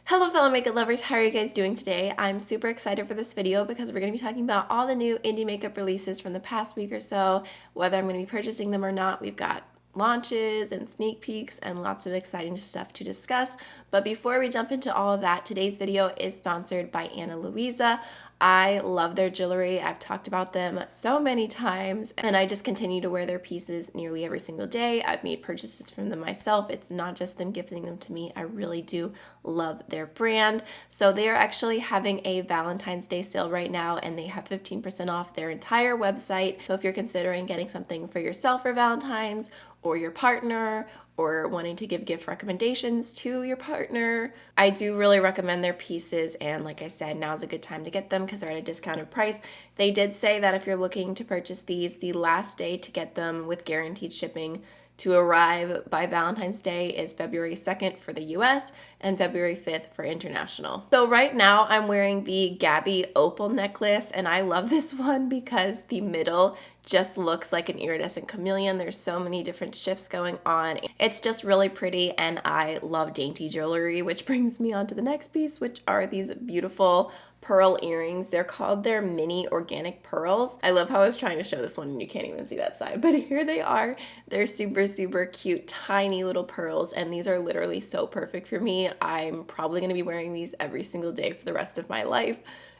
Hello fellow makeup lovers, how are you guys doing today? I'm super excited for this video because we're going to be talking about all the new indie makeup releases from the past week or so, whether I'm going to be purchasing them or not. We've got launches and sneak peeks and lots of exciting stuff to discuss. But before we jump into all of that, today's video is sponsored by Ana Luisa. I love their jewelry. I've talked about them so many times and I just continue to wear their pieces nearly every single day. I've made purchases from them myself. It's not just them gifting them to me. I really do love their brand. So they are actually having a Valentine's Day sale right now and they have 15% off their entire website. So if you're considering getting something for yourself for Valentine's or your partner, or wanting to give gift recommendations to your partner, I do really recommend their pieces, and like I said, now's a good time to get them because they're at a discounted price. They did say that if you're looking to purchase these, the last day to get them with guaranteed shipping to arrive by Valentine's Day is February 2nd for the US and February 5th for international. So right now I'm wearing the Gabby opal necklace and I love this one because the middle just looks like an iridescent chameleon. There's so many different shifts going on. It's just really pretty and I love dainty jewelry, which brings me on to the next piece, which are these beautiful pearl earrings. They're called their mini organic pearls. I love how I was trying to show this one and you can't even see that side, but here they are. They're super cute, tiny little pearls, and these are literally so perfect for me. I'm probably gonna be wearing these every single day for the rest of my life.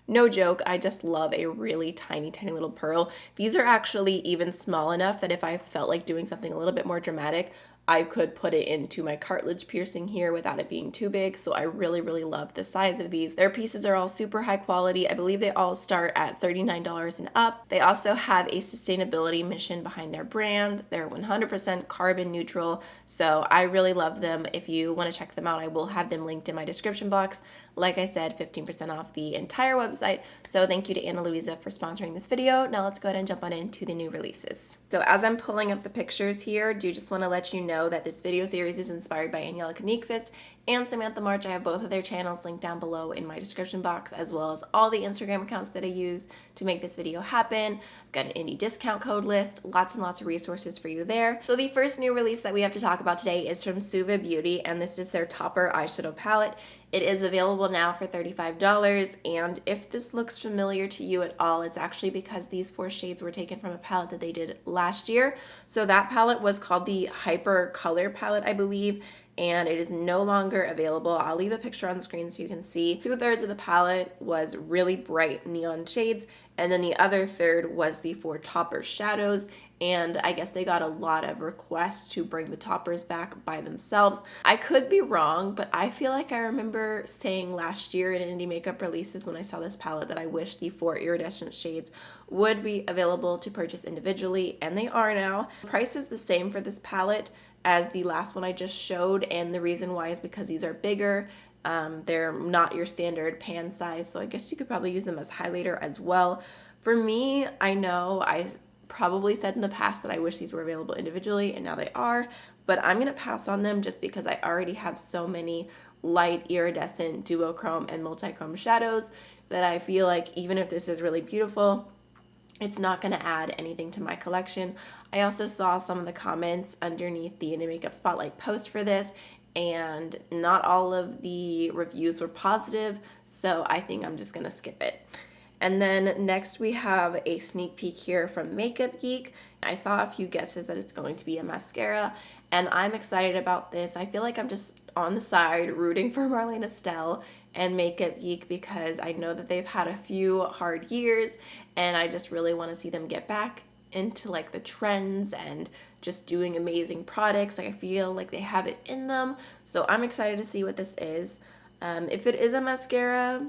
No joke, I just love a really tiny little pearl. These are actually even small enough that if I felt like doing something a little bit more dramatic, I could put it into my cartilage piercing here without it being too big. So I really love the size of these. Their pieces are all super high quality. I believe they all start at $39 and up. They also have a sustainability mission behind their brand. They're 100% carbon neutral. So I really love them. If you want to check them out, I will have them linked in my description box. Like I said, 15% off the entire website. So thank you to Ana Luisa for sponsoring this video. Now let's go ahead and jump on into the new releases. So as I'm pulling up the pictures here, do just want to let you know that this video series is inspired by Angelica Nyqvist and Samantha March. I have both of their channels linked down below in my description box, as well as all the Instagram accounts that I use to make this video happen. I've got an indie discount code list, lots and lots of resources for you there. So the first new release that we have to talk about today is from Suva Beauty, and this is their Topper eyeshadow palette. It is available now for $35, and if this looks familiar to you at all, it's actually because these 4 shades were taken from a palette that they did last year. So that palette was called the Hyper Color palette, I believe, and it is no longer available. I'll leave a picture on the screen so you can see. 2/3 of the palette was really bright neon shades, and then the other third was the 4 topper shadows, and I guess they got a lot of requests to bring the toppers back by themselves. I could be wrong, but I feel like I remember saying last year in indie makeup releases when I saw this palette that I wish the 4 iridescent shades would be available to purchase individually, and they are now. The price is the same for this palette as the last one I just showed, and the reason why is because these are bigger. They're not your standard pan size, so I guess you could probably use them as highlighter as well. For me, I know I probably said in the past that I wish these were available individually, and now they are, but I'm gonna pass on them just because I already have so many light iridescent duochrome and multichrome shadows that I feel like even if this is really beautiful, it's not going to add anything to my collection. I also saw some of the comments underneath the Indie Makeup Spotlight post for this, and not all of the reviews were positive, so I think I'm just going to skip it. And then next we have a sneak peek here from Makeup Geek. I saw a few guesses that it's going to be a mascara, and I'm excited about this. I feel like I'm just on the side rooting for Marlene Estelle and Makeup Geek because I know that they've had a few hard years, and I just really want to see them get back into like the trends and just doing amazing products. Like I feel like they have it in them, so I'm excited to see what this is. If it is a mascara,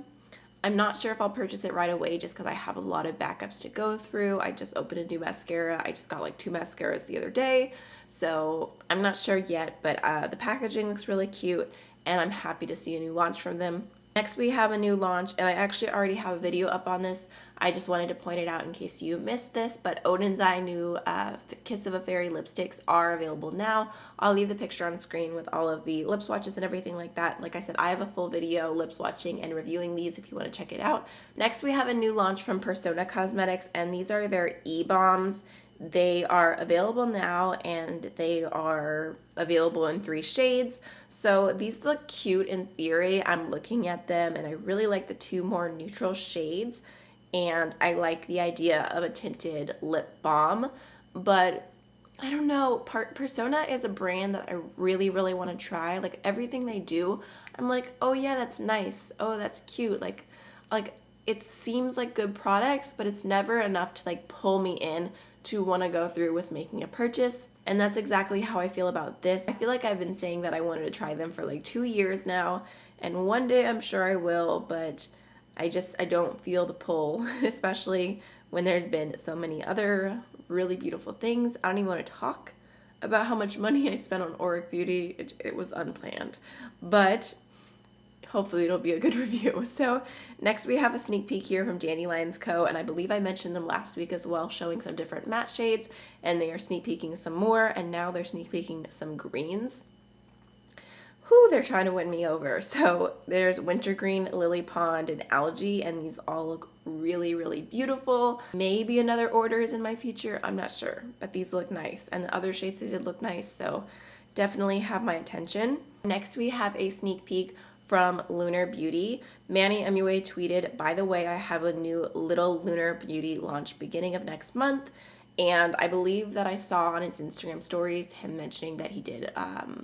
I'm not sure if I'll purchase it right away just because I have a lot of backups to go through. I just opened a new mascara. I just got like 2 mascaras the other day, so I'm not sure yet, but the packaging looks really cute and I'm happy to see a new launch from them. Next we have a new launch, and I actually already have a video up on this. I just wanted to point it out in case you missed this, but Oden's Eye new Kiss of a Fairy lipsticks are available now. I'll leave the picture on screen with all of the lip swatches and everything like that. Like I said, I have a full video lip swatching and reviewing these if you want to check it out. Next we have a new launch from Persona Cosmetics, and these are their E-Balms. They are available now, and they are available in 3 shades. So these look cute in theory. I'm looking at them and I really like the 2 more neutral shades, and I like the idea of a tinted lip balm, but I don't know, Persona is a brand that I really, really want to try. Like everything they do, I'm like, oh yeah, that's nice. Oh, that's cute. Like it seems like good products, but it's never enough to like pull me in to want to go through with making a purchase. And that's exactly how I feel about this. I feel like I've been saying that I wanted to try them for like 2 years now, and one day I'm sure I will, but I don't feel the pull, especially when there's been so many other really beautiful things. I don't even want to talk about how much money I spent on Auric Beauty. It was unplanned, but hopefully it'll be a good review. So next we have a sneak peek here from Dandelions Co. And I believe I mentioned them last week as well, showing some different matte shades, and they are sneak peeking some more, and now they're sneak peeking some greens. Whew, they're trying to win me over. So there's Wintergreen, Lily Pond, and Algae, and these all look really, really beautiful. Maybe another order is in my future, I'm not sure, but these look nice, and the other shades they did look nice, so definitely have my attention. Next we have a sneak peek from Lunar Beauty. Manny MUA tweeted, by the way, I have a new little Lunar Beauty launch beginning of next month. And I believe that I saw on his Instagram stories him mentioning that he did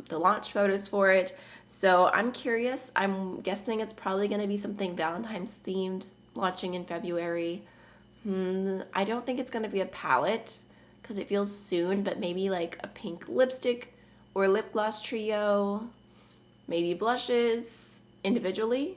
the launch photos for it. So I'm curious. I'm guessing it's probably going to be something Valentine's themed, launching in February. I don't think it's going to be a palette because it feels soon, but maybe like a pink lipstick or lip gloss trio, maybe blushes individually.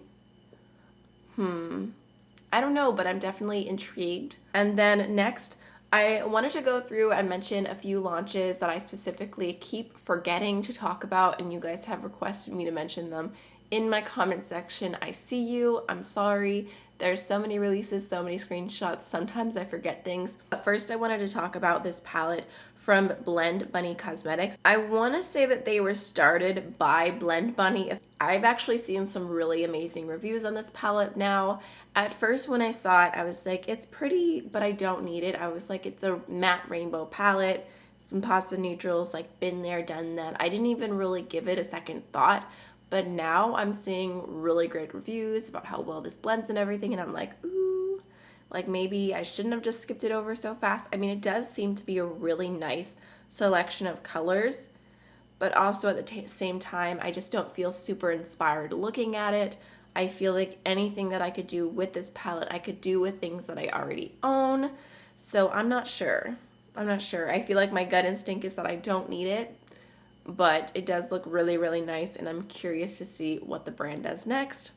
I don't know, but I'm definitely intrigued. And then next, I wanted to go through and mention a few launches that I specifically keep forgetting to talk about, and you guys have requested me to mention them in my comment section. I see you. I'm sorry. There's so many releases, so many screenshots. Sometimes I forget things. But first, I wanted to talk about this palette from Blend Bunny Cosmetics. I want to say that they were started by Blend Bunny. I've actually seen some really amazing reviews on this palette now. At first when I saw it, I was like, it's pretty, but I don't need it. I was like, it's a matte rainbow palette. It's been pasta neutrals, like been there, done that. I didn't even really give it a second thought. But now I'm seeing really great reviews about how well this blends and everything, and I'm like, ooh, like maybe I shouldn't have just skipped it over so fast. I mean, it does seem to be a really nice selection of colors, but also at the same time, I just don't feel super inspired looking at it. I feel like anything that I could do with this palette, I could do with things that I already own. So I'm not sure. I feel like my gut instinct is that I don't need it, but it does look really, really nice, and I'm curious to see what the brand does next.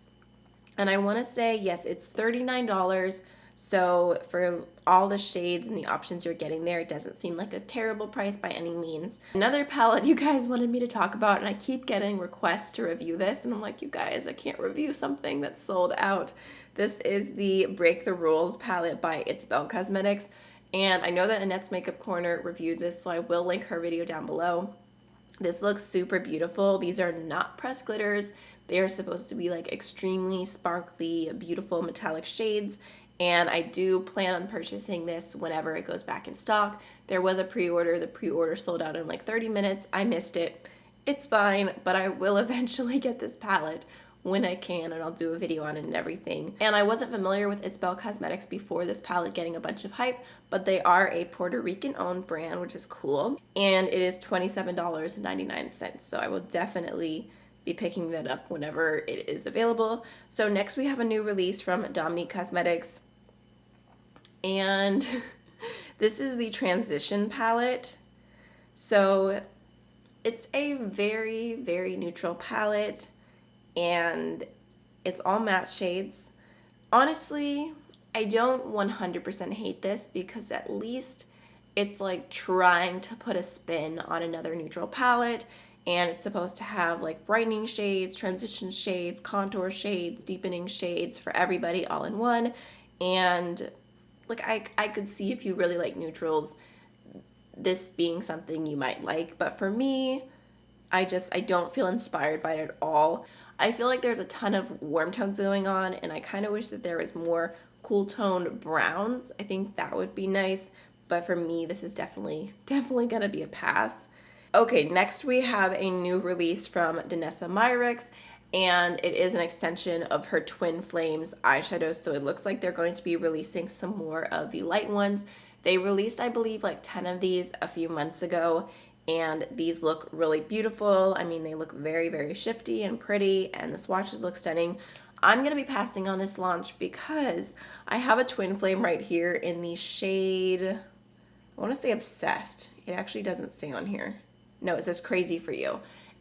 And I want to say, yes, it's $39. So for all the shades and the options you're getting there, it doesn't seem like a terrible price by any means. Another palette you guys wanted me to talk about, and I keep getting requests to review this, and I'm like, you guys, I can't review something that's sold out. This is the Break the Rules palette by It's Belle Cosmetics, and I know that Annette's Makeup Corner reviewed this, so I will link her video down below. This looks super beautiful. These are not pressed glitters. They are supposed to be like extremely sparkly, beautiful metallic shades, and I do plan on purchasing this whenever it goes back in stock. There was a pre-order. The pre-order sold out in like 30 minutes. I missed it. It's fine, but I will eventually get this palette when I can, and I'll do a video on it and everything. And I wasn't familiar with It's Belle Cosmetics before this palette getting a bunch of hype, but they are a Puerto Rican owned brand, which is cool, and it is $27.99, so I will definitely be picking that up whenever it is available. So next we have a new release from Dominique Cosmetics, and this is the Transition palette. So it's a very, very neutral palette, and it's all matte shades. Honestly, I don't 100% hate this because at least it's like trying to put a spin on another neutral palette, and it's supposed to have like brightening shades, transition shades, contour shades, deepening shades for everybody all in one. And like I could see, if you really like neutrals, this being something you might like, but for me, I don't feel inspired by it at all. I feel like there's a ton of warm tones going on, and I kind of wish that there was more cool toned browns. I think that would be nice, but for me, this is definitely gonna be a pass. Okay, next we have a new release from Danessa Myricks, and it is an extension of her Twin Flames eyeshadows, so it looks like they're going to be releasing some more of the light ones. They released, I believe, like 10 of these a few months ago, and these look really beautiful. I mean, they look very, very shifty and pretty, and the swatches look stunning. I'm going to be passing on this launch because I have a Twin Flame right here in the shade, I want to say Obsessed. It actually doesn't say on here. No, it says Crazy For You.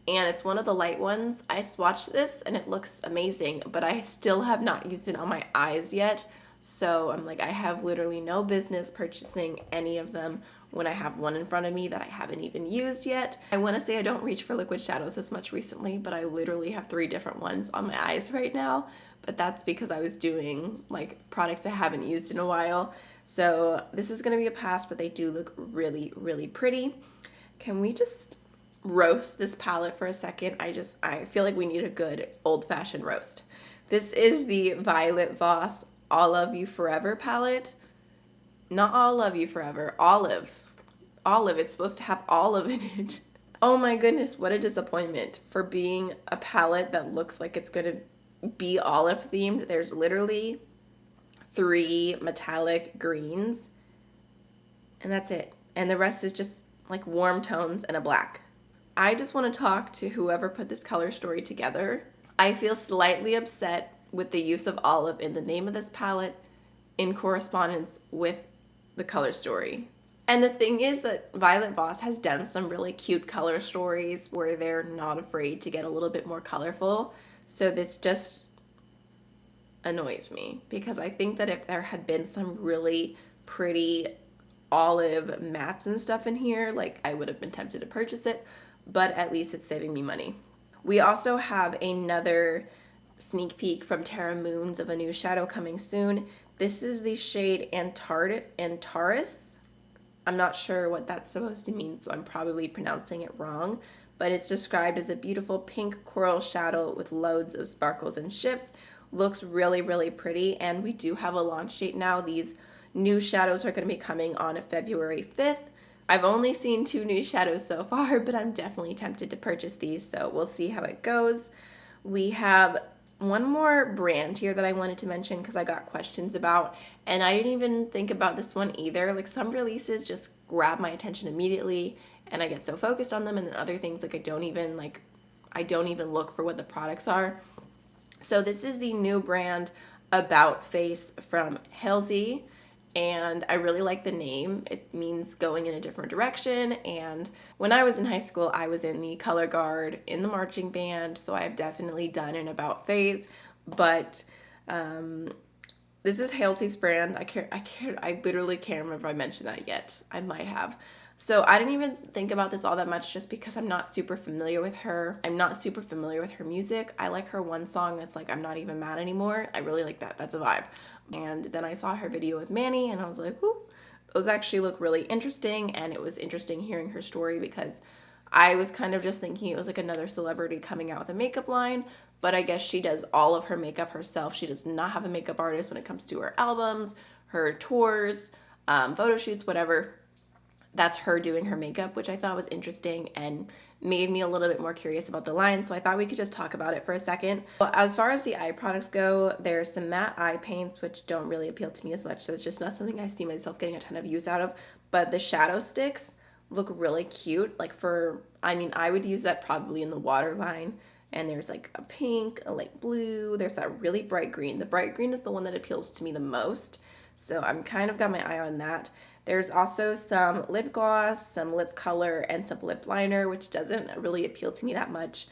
And it's one of the light ones. I swatched this and it looks amazing, but I still have not used it on my eyes yet. So I'm like, I have literally no business purchasing any of them when I have one in front of me that I haven't even used yet. I want to say I don't reach for liquid shadows as much recently, but I literally have 3 different ones on my eyes right now. But that's because I was doing like products I haven't used in a while. So this is going to be a pass, but they do look really, really pretty. Can we just roast this palette for a second? I feel like we need a good old-fashioned roast. This is the Violet Voss I'll Love You Forever palette. Not I'll Love You Forever, Olive. Olive, it's supposed to have olive in it. Oh my goodness, what a disappointment for being a palette that looks like it's gonna be olive themed. There's literally 3 metallic greens and that's it. And the rest is just like warm tones and a black. I just want to talk to whoever put this color story together. I feel slightly upset with the use of olive in the name of this palette in correspondence with the color story. And the thing is that Violet Voss has done some really cute color stories where they're not afraid to get a little bit more colorful. So this just annoys me because I think that if there had been some really pretty olive mattes and stuff in here, like I would have been tempted to purchase it. But at least it's saving me money. We also have another sneak peek from Terra Moons of a new shadow coming soon. This is the shade Antares. I'm not sure what that's supposed to mean, so I'm probably pronouncing it wrong, but it's described as a beautiful pink coral shadow with loads of sparkles and shifts. Looks really, really pretty, and we do have a launch date now. These new shadows are going to be coming on February 5th. I've only seen 2 new shadows so far, but I'm definitely tempted to purchase these, so we'll see how it goes. We have one more brand here that I wanted to mention because I got questions about, and I didn't even think about this one either. Like some releases just grab my attention immediately, and I get so focused on them, and then other things like I don't even look for what the products are. So this is the new brand About Face from Halsey. And I really like the name. It means going in a different direction. And when I was in high school, I was in the color guard in the marching band. So I've definitely done an about face. But this is Halsey's brand. I literally can't remember if I mentioned that yet. I might have. So I didn't even think about this all that much just because I'm not super familiar with her. I'm not super familiar with her music. I like her one song that's like, I'm Not Even Mad Anymore. I really like that. That's a vibe. And then I saw her video with Manny and I was like, ooh, those actually look really interesting. And it was interesting hearing her story because I was kind of just thinking it was like another celebrity coming out with a makeup line, but I guess she does all of her makeup herself. She does not have a makeup artist when it comes to her albums, her tours, photo shoots, whatever. That's her doing her makeup, which I thought was interesting and made me a little bit more curious about the line. So I thought we could just talk about it for a second. Well, as far as the eye products go, there's some matte eye paints, which don't really appeal to me as much. So it's just not something I see myself getting a ton of use out of. But the shadow sticks look really cute. Like I would use that probably in the waterline. And there's like a pink, a light blue. There's that really bright green. The bright green is the one that appeals to me the most. So I'm kind of got my eye on that. There's also some lip gloss, some lip color, and some lip liner, which doesn't really appeal to me that much.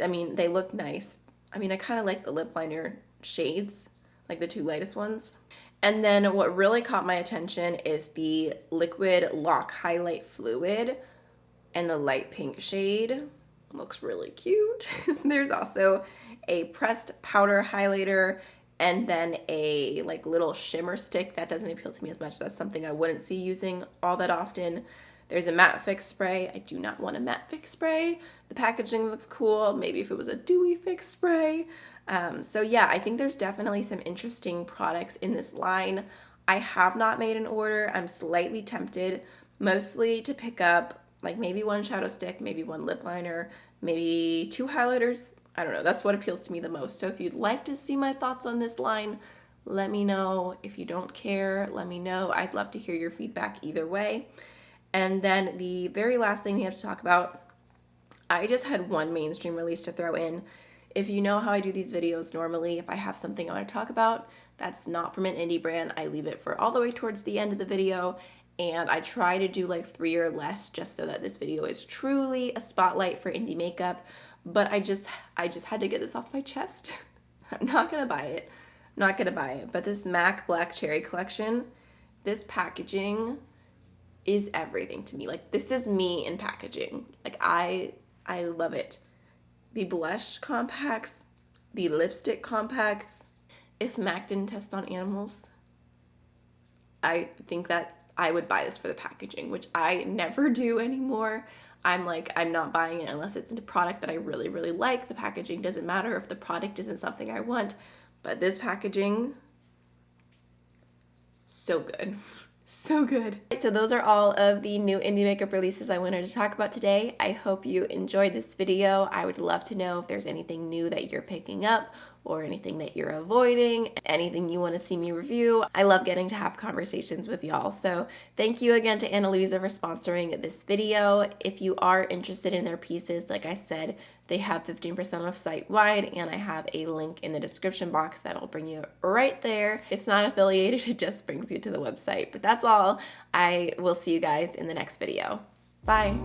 I mean, they look nice. I mean, I kind of like the lip liner shades, like the 2 lightest ones. And then what really caught my attention is the Liquid Lock Highlight Fluid and the light pink shade. Looks really cute. There's also a pressed powder highlighter and then a like little shimmer stick that doesn't appeal to me as much. That's something I wouldn't see using all that often. There's a matte fix spray. I do not want a matte fix spray. The packaging looks cool. Maybe if it was a dewy fix spray. So yeah, I think there's definitely some interesting products in this line. I have not made an order. I'm slightly tempted, mostly to pick up like maybe one shadow stick, maybe one lip liner, maybe 2 highlighters. I don't know. That's what appeals to me the most. So if you'd like to see my thoughts on this line, let me know. If you don't care, let me know. I'd love to hear your feedback either way. And then the very last thing we have to talk about, I just had one mainstream release to throw in. If you know how I do these videos normally, if I have something I want to talk about that's not from an indie brand, I leave it for all the way towards the end of the video, and I try to do like 3 or less just so that this video is truly a spotlight for indie makeup. But I just had to get this off my chest. I'm not gonna buy it. Not gonna buy it. But this MAC Black Cherry collection, this packaging is everything to me. Like, this is me in packaging. Like, I love it. The blush compacts, the lipstick compacts. If MAC didn't test on animals, I think that I would buy this for the packaging, which I never do anymore. I'm not buying it unless it's a product that I really, really like. The packaging doesn't matter if the product isn't something I want, but this packaging, so good. So good. So those are all of the new indie makeup releases I wanted to talk about today. I hope you enjoyed this video. I would love to know if there's anything new that you're picking up or anything that you're avoiding, anything you want to see me review. I love getting to have conversations with y'all. So thank you again to AMYLOVES for sponsoring this video. If you are interested in their pieces, like I said, they have 15% off site-wide, and I have a link in the description box that will bring you right there. It's not affiliated, it just brings you to the website. But that's all. I will see you guys in the next video. Bye.